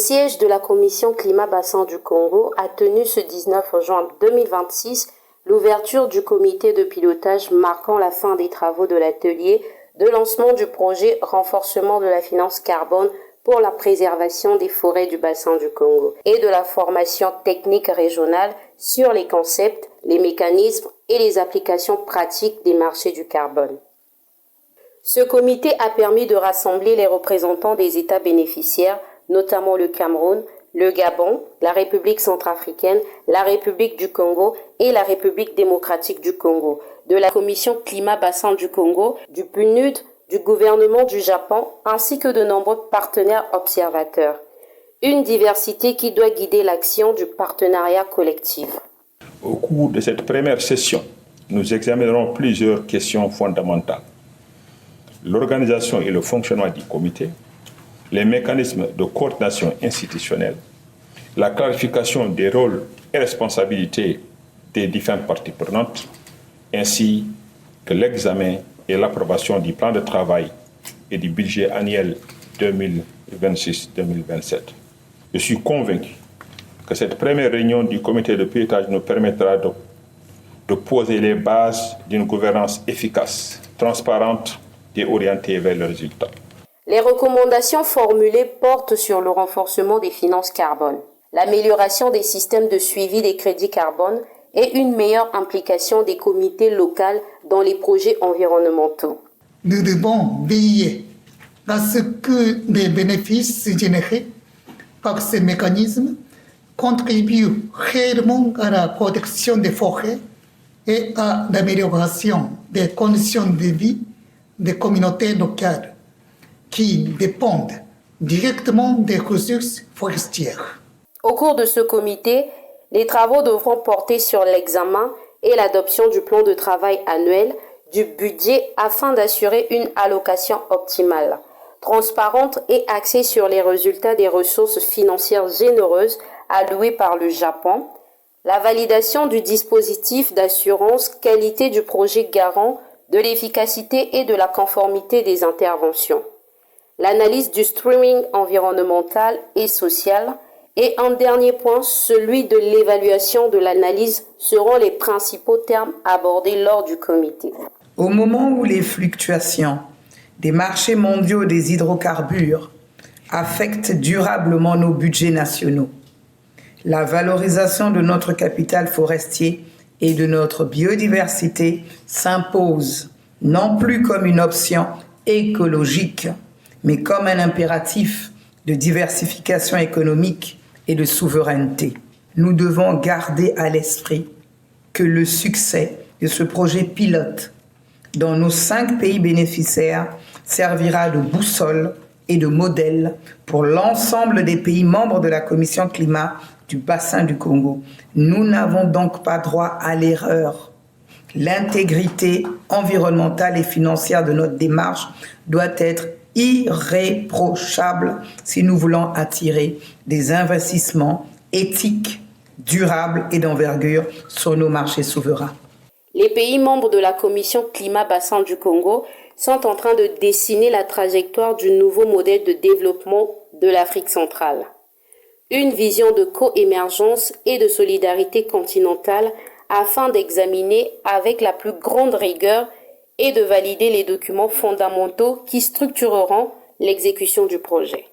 siège de la Commission Climat-Bassin du Congo a tenu ce 19 juin 2026 l'ouverture du comité de pilotage marquant la fin des travaux de l'atelier de lancement du projet renforcement de la finance carbone pour la préservation des forêts du bassin du Congo et de la formation technique régionale sur les concepts, les mécanismes et les applications pratiques des marchés du carbone. Ce comité a permis de rassembler les représentants des États bénéficiaires, notamment le Cameroun, le Gabon, la République centrafricaine, la République du Congo et la République démocratique du Congo, de la Commission Climat-Bassin du Congo, du PNUD, du gouvernement du Japon, ainsi que de nombreux partenaires observateurs. Une diversité qui doit guider l'action du partenariat collectif. Au cours de cette première session, nous examinerons plusieurs questions fondamentales. L'organisation et le fonctionnement du comité, les mécanismes de coordination institutionnelle, la clarification des rôles et responsabilités des différentes parties prenantes, ainsi que l'examen et l'approbation du plan de travail et du budget annuel 2026-2027. Je suis convaincu que cette première réunion du comité de pilotage nous permettra de poser les bases d'une gouvernance efficace, transparente et orientée vers le résultat. Les recommandations formulées portent sur le renforcement des finances carbone, l'amélioration des systèmes de suivi des crédits carbone et une meilleure implication des comités locaux dans les projets environnementaux. Nous devons veiller à ce que les bénéfices générés par ces mécanismes contribuent réellement à la protection des forêts et à l'amélioration des conditions de vie des communautés locales qui dépendent directement des ressources forestières. Au cours de ce comité, les travaux devront porter sur l'examen et l'adoption du plan de travail annuel, du budget afin d'assurer une allocation optimale, transparente et axée sur les résultats des ressources financières généreuses allouées par le Japon, la validation du dispositif d'assurance qualité du projet garant de l'efficacité et de la conformité des interventions, l'analyse du streaming environnemental et social, et un dernier point, celui de l'évaluation de l'analyse, seront les principaux termes abordés lors du comité. Au moment où les fluctuations des marchés mondiaux des hydrocarbures affectent durablement nos budgets nationaux, la valorisation de notre capital forestier et de notre biodiversité s'impose non plus comme une option écologique, mais comme un impératif de diversification économique et de souveraineté. Nous devons garder à l'esprit que le succès de ce projet pilote dans nos 5 pays bénéficiaires servira de boussole et de modèle pour l'ensemble des pays membres de la Commission climat du bassin du Congo. Nous n'avons donc pas droit à l'erreur. L'intégrité environnementale et financière de notre démarche doit être irréprochable si nous voulons attirer des investissements éthiques, durables et d'envergure sur nos marchés souverains. Les pays membres de la Commission Climat-Bassin du Congo sont en train de dessiner la trajectoire du nouveau modèle de développement de l'Afrique centrale. Une vision de coémergence et de solidarité continentale afin d'examiner avec la plus grande rigueur et de valider les documents fondamentaux qui structureront l'exécution du projet.